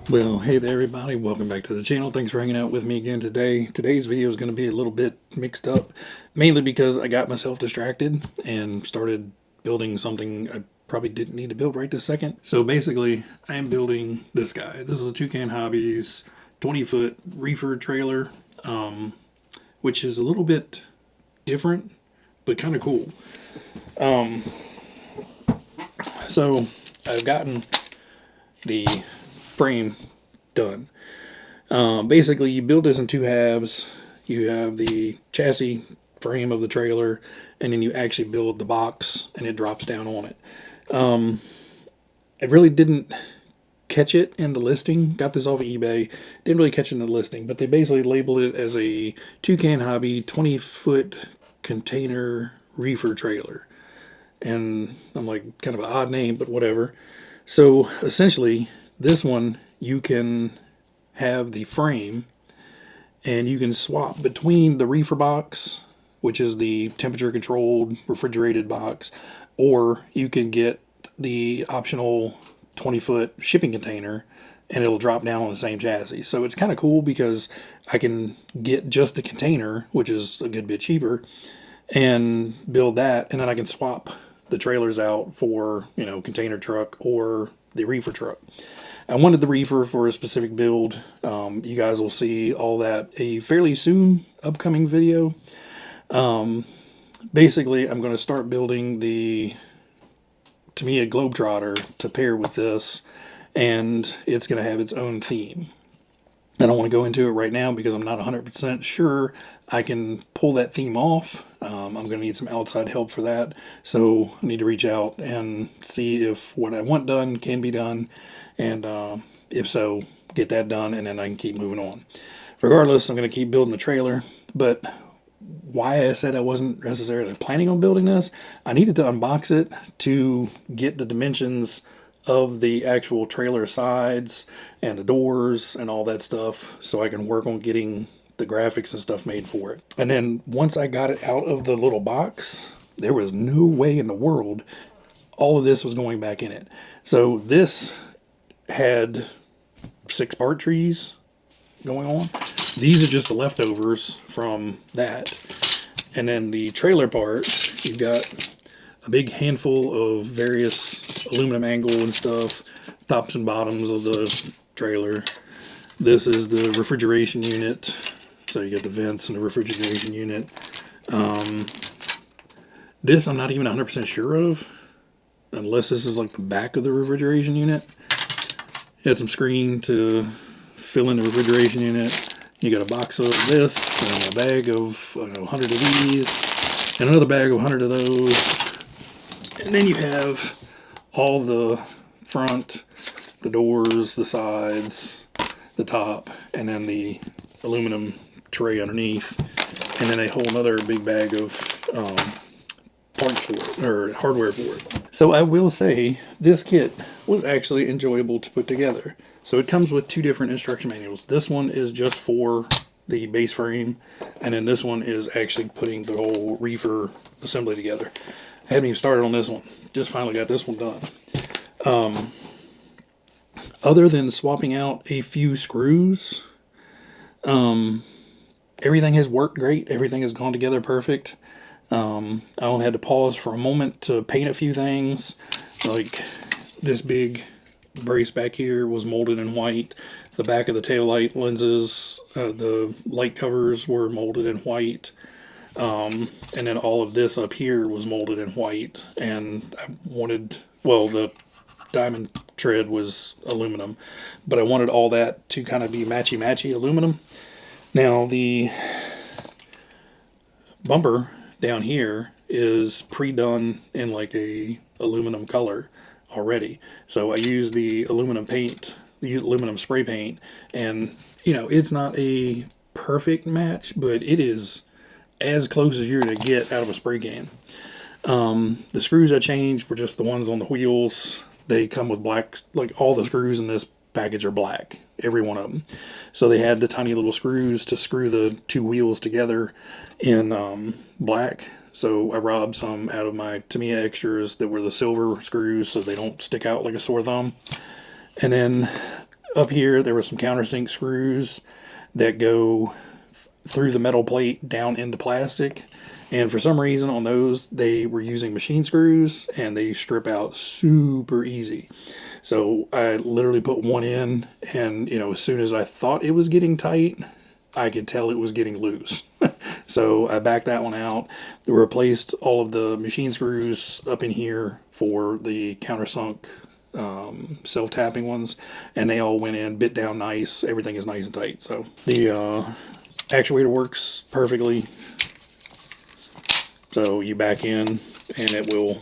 Well, hey there everybody, welcome back to the channel. Thanks for hanging out with me again today. Today's video is going to be a little bit mixed up, mainly because I got myself distracted and started building something I probably didn't need to build right this second. So basically, I am building this guy. This is a Toucan Hobbies 20-foot reefer trailer, which is a little bit different, but kind of cool. So I've gotten the frame done. Basically, you build this in two halves. You have the chassis frame of the trailer, and then you actually build the box, and it drops down on it. I really didn't catch it in the listing. Got this off of eBay. Didn't really catch it in the listing, but they basically labeled it as a Toucan Hobby 20-foot container reefer trailer. And I'm like, kind of an odd name, but whatever. So essentially, this one, you can have the frame and you can swap between the reefer box, which is the temperature controlled refrigerated box, or you can get the optional 20-foot shipping container and it'll drop down on the same chassis. So it's kind of cool because I can get just the container, which is a good bit cheaper, and build that, and then I can swap the trailers out for, container truck or the reefer truck. I wanted the reefer for a specific build. You guys will see all that a fairly soon upcoming video. Basically, I'm going to start building the Tamiya Globetrotter to pair with this, and it's going to have its own theme. I don't want to go into it right now because I'm not 100% sure I can pull that theme off. I'm going to need some outside help for that. So I need to reach out and see if what I want done can be done. And if so, get that done, and then I can keep moving on. Regardless, I'm going to keep building the trailer. But why I said I wasn't necessarily planning on building this, I needed to unbox it to get the dimensions of the actual trailer sides and the doors and all that stuff, so I can work on getting the graphics and stuff made for it. And then once I got it out of the little box, there was no way in the world all of this was going back in it. So this had 6 part trees going on. These are just the leftovers from that. And then the trailer part, you've got a big handful of various aluminum angle and stuff, tops and bottoms of the trailer. This is the refrigeration unit. So you get the vents and the refrigeration unit. This I'm not even 100% sure of, unless this is like the back of the refrigeration unit. You had some screen to fill in the refrigeration unit. You got a box of this, and a bag of 100 of these, and another bag of 100 of those. And then you have all the front, the doors, the sides, the top, and then the aluminum tray underneath, and then a whole other big bag of parts for it, or hardware for it. So I will say this kit was actually enjoyable to put together. So it comes with 2 different instruction manuals. This one is just for the base frame, and then this one is actually putting the whole reefer assembly together. I haven't even started on this one. Just finally got this one done. Other than swapping out a few screws, everything has worked great. Everything has gone together perfect. I only had to pause for a moment to paint a few things. Like this big brace back here was molded in white. The back of the taillight lenses, the light covers were molded in white. And then all of this up here was molded in white. And I wanted, well, the diamond tread was aluminum, but I wanted all that to kind of be matchy-matchy aluminum. Now the bumper down here is pre-done in like a aluminum color already. So I used the aluminum paint, the aluminum spray paint, and it's not a perfect match, but it is as close as you're going to get out of a spray can. The screws I changed were just the ones on the wheels. They come with black, like all the screws in this package are black, every one of them. So they had the tiny little screws to screw the 2 wheels together in black. So I robbed some out of my Tamiya extras that were the silver screws so they don't stick out like a sore thumb. And then Up here, there were some countersink screws that go through the metal plate down into plastic. And for some reason on those, they were using machine screws and they strip out super easy. So I literally put one in, and as soon as I thought it was getting tight, I could tell it was getting loose. So I backed that one out, replaced all of the machine screws up in here for the countersunk self-tapping ones, and they all went in, bit down nice. Everything is nice and tight. So the actuator works perfectly. So you back in and it will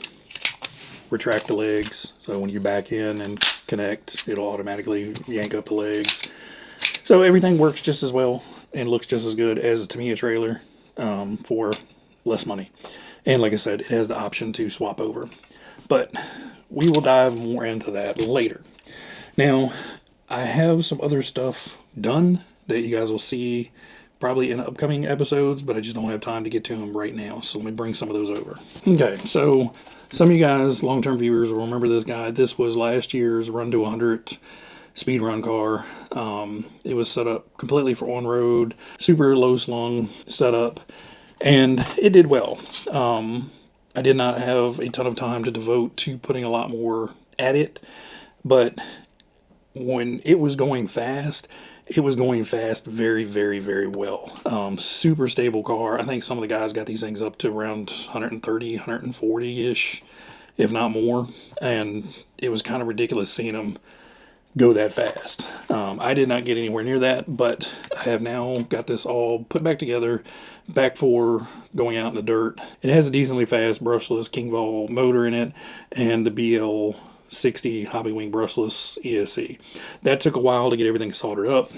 retract the legs. So when you back in and connect, it'll automatically yank up the legs. So everything works just as well and looks just as good as a Tamiya trailer for less money. And like I said, it has the option to swap over. But we will dive more into that later. Now, I have some other stuff done that you guys will see probably in upcoming episodes, but I just don't have time to get to them right now. So let me bring some of those over. Okay, so some of you guys, long-term viewers, will remember this guy. This was last year's Run to 100 speed run car. It was set up completely for on-road, super low-slung setup, and it did well. I did not have a ton of time to devote to putting a lot more at it, but when it was going fast, it was going fast very, very, very well. Super stable car. I think some of the guys got these things up to around 130, 140-ish, if not more. And it was kind of ridiculous seeing them go that fast. I did not get anywhere near that, but I have now got this all put back together, back for going out in the dirt. It has a decently fast brushless King Vol motor in it, and the BL60 Hobby Wing brushless ESC. That took a while to get everything soldered up,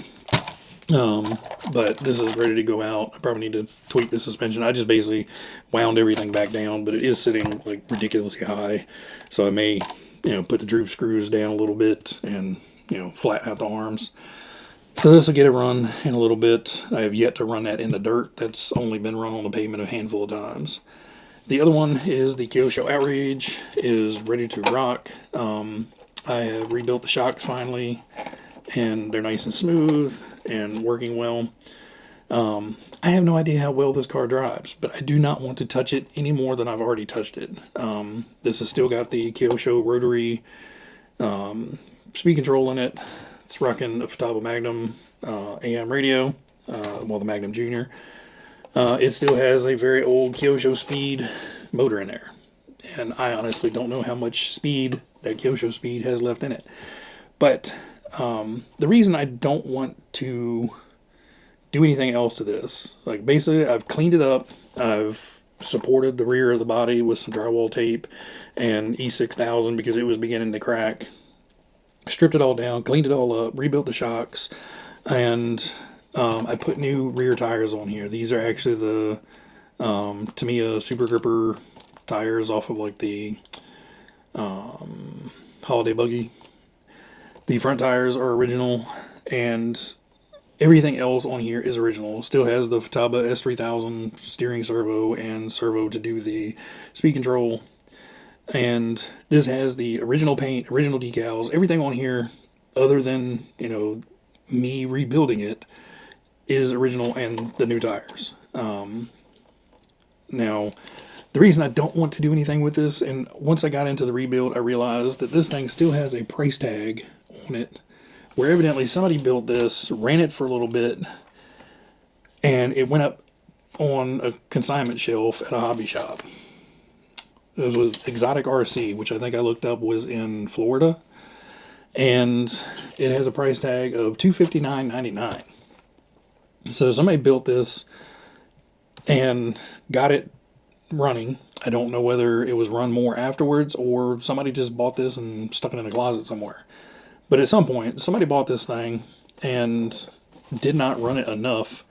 but this is ready to go out. I probably need to tweak the suspension. I just basically wound everything back down, but it is sitting like ridiculously high, so I may put the droop screws down a little bit and flatten out the arms. So this will get it run in a little bit. I have yet to run that in the dirt. That's only been run on the pavement a handful of times. The other one is the Kyosho Outrage, is ready to rock. I have rebuilt the shocks finally, and they're nice and smooth and working well. I have no idea how well this car drives, but I do not want to touch it any more than I've already touched it. This has still got the Kyosho rotary speed control in it. It's rocking a Futaba Magnum AM radio, the Magnum Junior. It still has a very old Kyosho Speed motor in there, and I honestly don't know how much speed that Kyosho Speed has left in it. But the reason I don't want to do anything else to this, like basically I've cleaned it up, I've supported the rear of the body with some drywall tape and E6000 because it was beginning to crack, stripped it all down, cleaned it all up, rebuilt the shocks, and I put new rear tires on here. These are actually the Tamiya Super Gripper tires off of like the Holiday Buggy. The front tires are original, and everything else on here is original. Still has the Futaba S3000 steering servo and servo to do the speed control. And this has the original paint, original decals. Everything on here, other than, me rebuilding it, is original, and the new tires. Now, the reason I don't want to do anything with this, and once I got into the rebuild, I realized that this thing still has a price tag on it, where evidently somebody built this, ran it for a little bit, and it went up on a consignment shelf at a hobby shop. It was Exotic RC, which I think I looked up was in Florida, and it has a price tag of $259.99. So somebody built this and got it running. I don't know whether it was run more afterwards or somebody just bought this and stuck it in a closet somewhere. But at some point, somebody bought this thing and did not run it enough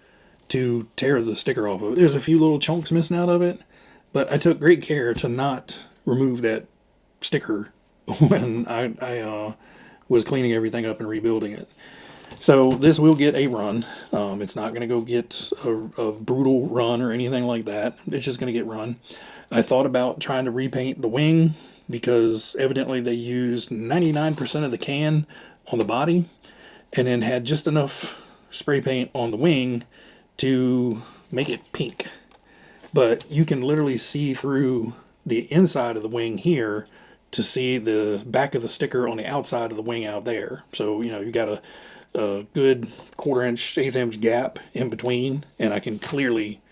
to tear the sticker off of it. There's a few little chunks missing out of it, but I took great care to not remove that sticker when I was cleaning everything up and rebuilding it. So this will get a run. It's not going to go get a brutal run or anything like that. It's just going to get run. I thought about trying to repaint the wing because evidently they used 99% of the can on the body, and then had just enough spray paint on the wing to make it pink. But you can literally see through the inside of the wing here to see the back of the sticker on the outside of the wing out there. So, you know, you got a good 1/4 inch, 1/8 inch gap in between, and I can clearly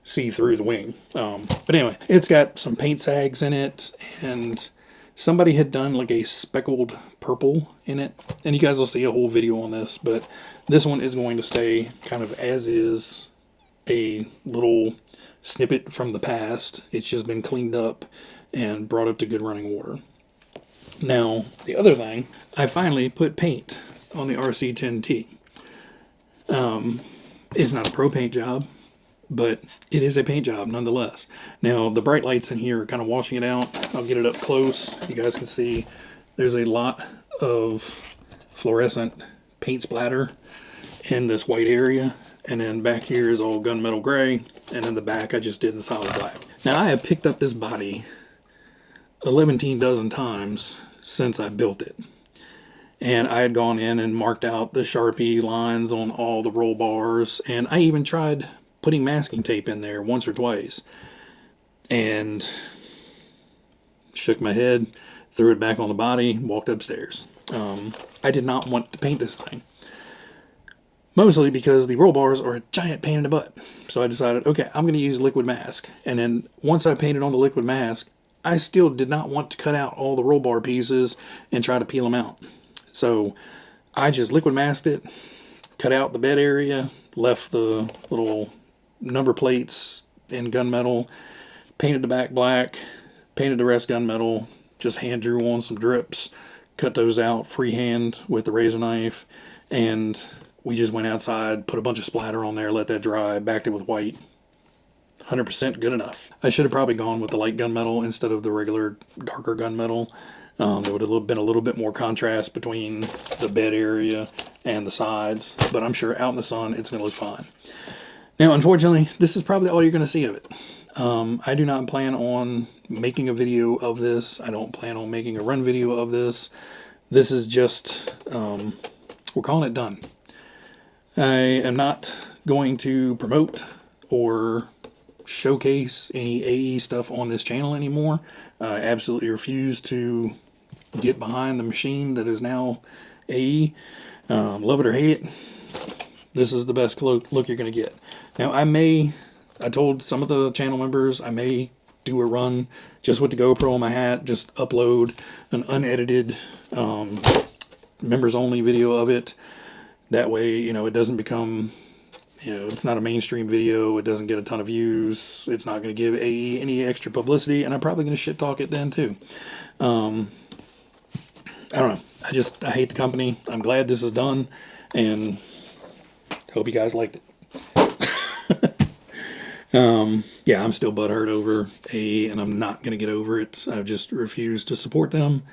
see through the wing. But anyway, it's got some paint sags in it, and somebody had done like a speckled purple in it. And you guys will see a whole video on this, but this one is going to stay kind of as is, a little snippet from the past. It's just been cleaned up and brought up to good running water. Now, the other thing, I finally put paint on the RC10T. It's not a pro paint job, but it is a paint job nonetheless. Now, the bright lights in here are kind of washing it out. I'll get it up close. You guys can see there's a lot of fluorescent paint splatter in this white area. And then back here is all gunmetal gray. And in the back, I just did in solid black. Now, I have picked up this body 11 dozen times since I built it. And I had gone in and marked out the Sharpie lines on all the roll bars. And I even tried putting masking tape in there once or twice. And shook my head, threw it back on the body, walked upstairs. I did not want to paint this thing. Mostly because the roll bars are a giant pain in the butt. So I decided, okay, I'm going to use liquid mask. And then once I painted on the liquid mask, I still did not want to cut out all the roll bar pieces and try to peel them out. So I just liquid masked it, cut out the bed area, left the little number plates in gunmetal, painted the back black, painted the rest gunmetal, just hand drew on some drips, cut those out freehand with the razor knife, and we just went outside, put a bunch of splatter on there, let that dry, backed it with white. 100% good enough. I should have probably gone with the light gunmetal instead of the regular darker gunmetal. There would have been a little bit more contrast between the bed area and the sides, but I'm sure out in the sun it's going to look fine. Now, unfortunately, this is probably all you're going to see of it. I do not plan on making a video of this. I don't plan on making a run video of this. This is just, we're calling it done. I am not going to promote or showcase any AE stuff on this channel anymore. I absolutely refuse to get behind the machine that is now AE. Love it or hate it, this is the best look you're going to get. Now, I told some of the channel members I may do a run just with the GoPro on my hat, just upload an unedited members only video of it. That way, you know, it doesn't become, you know, it's not a mainstream video. It doesn't get a ton of views. It's not going to give AE any extra publicity, and I'm probably going to shit talk it then too. I don't know. I hate the company. I'm glad this is done, and hope you guys liked it. Yeah, I'm still butthurt over AE, and I'm not going to get over it. I've just refused to support them.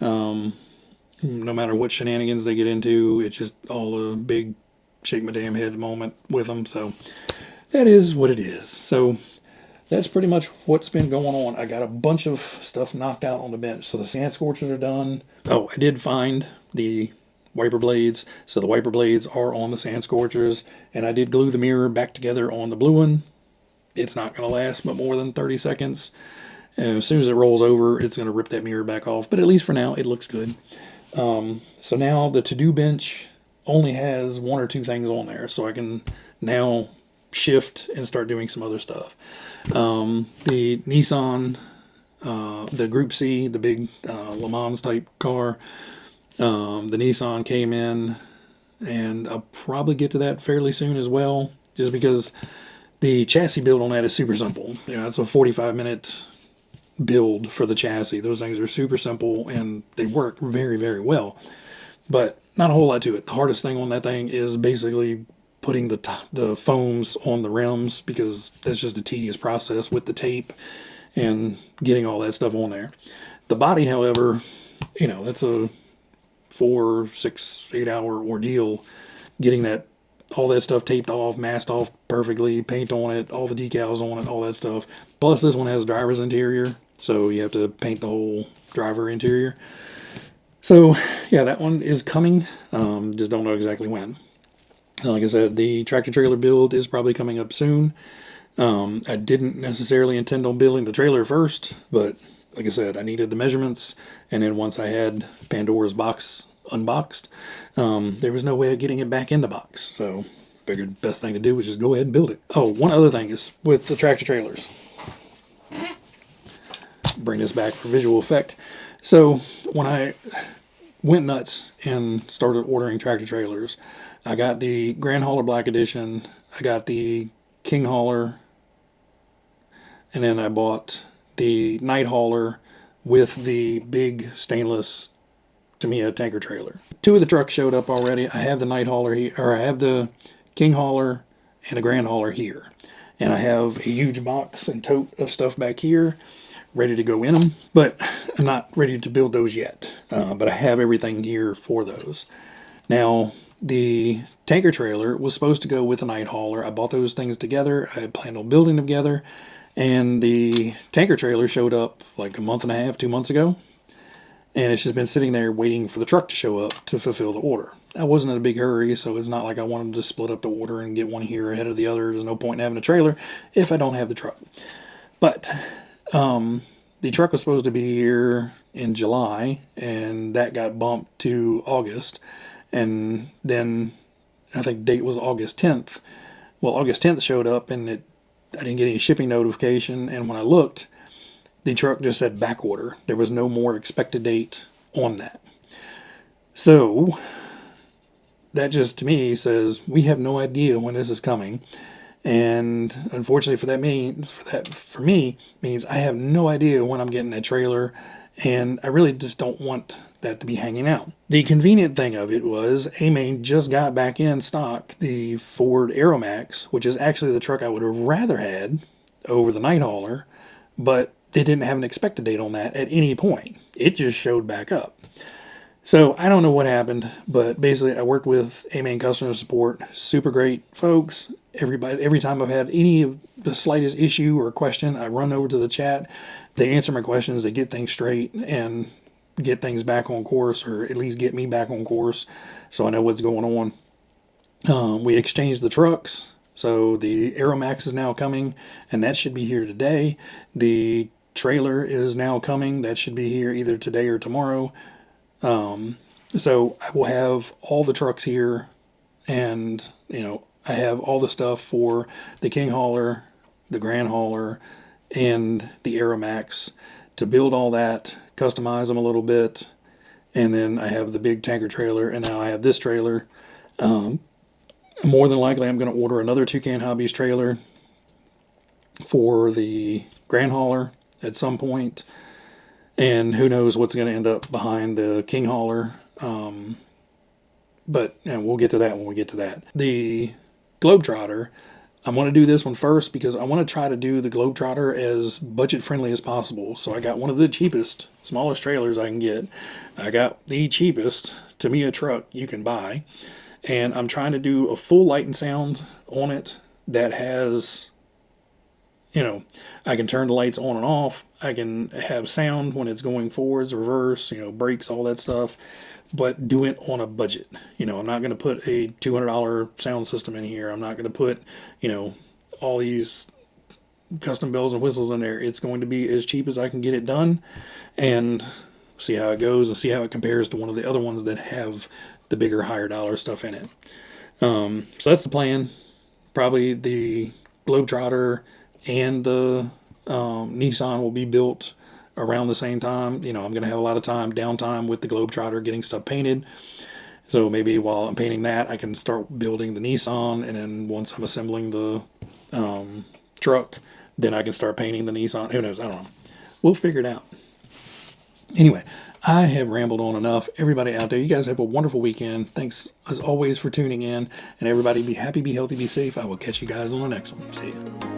No matter what shenanigans they get into, it's just all a big shake my damn head moment with them. So that is what it is. So that's pretty much what's been going on. I got a bunch of stuff knocked out on the bench. So the sand scorchers are done. Oh, I did find the wiper blades. So the wiper blades are on the sand scorchers, and I did glue the mirror back together on the blue one. It's not going to last but more than 30 seconds. And as soon as it rolls over, it's going to rip that mirror back off. But at least for now, it looks good. So now the to-do bench only has 1 or 2 things on there, so I can now shift and start doing some other stuff. The Nissan, the Group C, the big Le Mans type car, the Nissan came in, and I'll probably get to that fairly soon as well, just because the chassis build on that is super simple. You know, it's a 45-minute build for the chassis. Those things are super simple, and they work very, very well. But not a whole lot to it. The hardest thing on that thing is basically putting the foams on the rims, because that's just a tedious process with the tape and getting all that stuff on there. The body, however, you know, that's a 4, 6, 8 hour ordeal getting all that stuff taped off, masked off perfectly, paint on it, all the decals on it, all that stuff. Plus this one has a driver's interior, so you have to paint the whole driver interior. So yeah, that one is coming. Just don't know exactly when. Like I said, the tractor trailer build is probably coming up soon. I didn't necessarily intend on building the trailer first, but like I said, I needed the measurements, and then once I had Pandora's box unboxed, there was no way of getting it back in the box. So figured best thing to do was just go ahead and build it. Oh, one other thing is with the tractor trailers. Bring this back for visual effect. So when I went nuts and started ordering tractor trailers, I got the Grand Hauler Black Edition, I got the King Hauler, and then I bought the Night Hauler with the big stainless Tamiya tanker trailer. Two of the trucks showed up already. I have the Night Hauler here, or I have the King Hauler and the Grand Hauler here. And I have a huge box and tote of stuff back here ready to go in them, but I'm not ready to build those yet. But I have everything here for those. Now, the tanker trailer was supposed to go with the Night Hauler. I bought those things together. I had planned on building them together. And the tanker trailer showed up like a month and a half, 2 months ago. And it's just been sitting there waiting for the truck to show up to fulfill the order. I wasn't in a big hurry, so it's not like I wanted to split up the order and get one here ahead of the other. There's no point in having a trailer if I don't have the truck. But the truck was supposed to be here in July, and that got bumped to August. And then I think date was August 10th. Well, August 10th showed up, and I didn't get any shipping notification. And when I looked, the truck just said back order. There was no more expected date on that. So that just to me says we have no idea when this is coming. And unfortunately for me means I have no idea when I'm getting that trailer, and I really just don't want that to be hanging out. The convenient thing of it was AMain just got back in stock the Ford Aeromax, which is actually the truck I would have rather had over the Night Hauler, but they didn't have an expected date on that at any point. It just showed back up. So I don't know what happened, but basically I worked with AMain customer support. Super great folks. Every time I've had any of the slightest issue or question, I run over to the chat. They answer my questions. They get things straight and get things back on course, or at least get me back on course so I know what's going on. We exchanged the trucks. So the Aeromax is now coming, and that should be here today. The trailer is now coming. That should be here either today or tomorrow. So I will have all the trucks here, and I have all the stuff for the King Hauler, the Grand Hauler, and the Aeromax to build all that, customize them a little bit, and then I have the big tanker trailer, and now I have this trailer. More than likely I'm going to order another Toucan Hobbies trailer for the Grand Hauler at some point. And who knows what's going to end up behind the King Hauler. But we'll get to that when we get to that. The Globetrotter, I'm going to do this one first because I want to try to do the Globetrotter as budget friendly as possible. So I got one of the cheapest, smallest trailers I can get. I got the cheapest Tamiya truck you can buy. And I'm trying to do a full light and sound on it that has, I can turn the lights on and off. I can have sound when it's going forwards, reverse, brakes, all that stuff, but do it on a budget. I'm not going to put a $200 sound system in here. I'm not going to put, all these custom bells and whistles in there. It's going to be as cheap as I can get it done and see how it goes and see how it compares to one of the other ones that have the bigger, higher dollar stuff in it. So that's the plan. Probably the Globetrotter and the Nissan will be built around the same time. I'm going to have a lot of downtime with the Globetrotter getting stuff painted. So maybe while I'm painting that, I can start building the Nissan, and then once I'm assembling the truck, then I can start painting the Nissan. Who knows? I don't know. We'll figure it out. Anyway, I have rambled on enough. Everybody out there, you guys have a wonderful weekend. Thanks, as always, for tuning in. And everybody be happy, be healthy, be safe. I will catch you guys on the next one. See ya.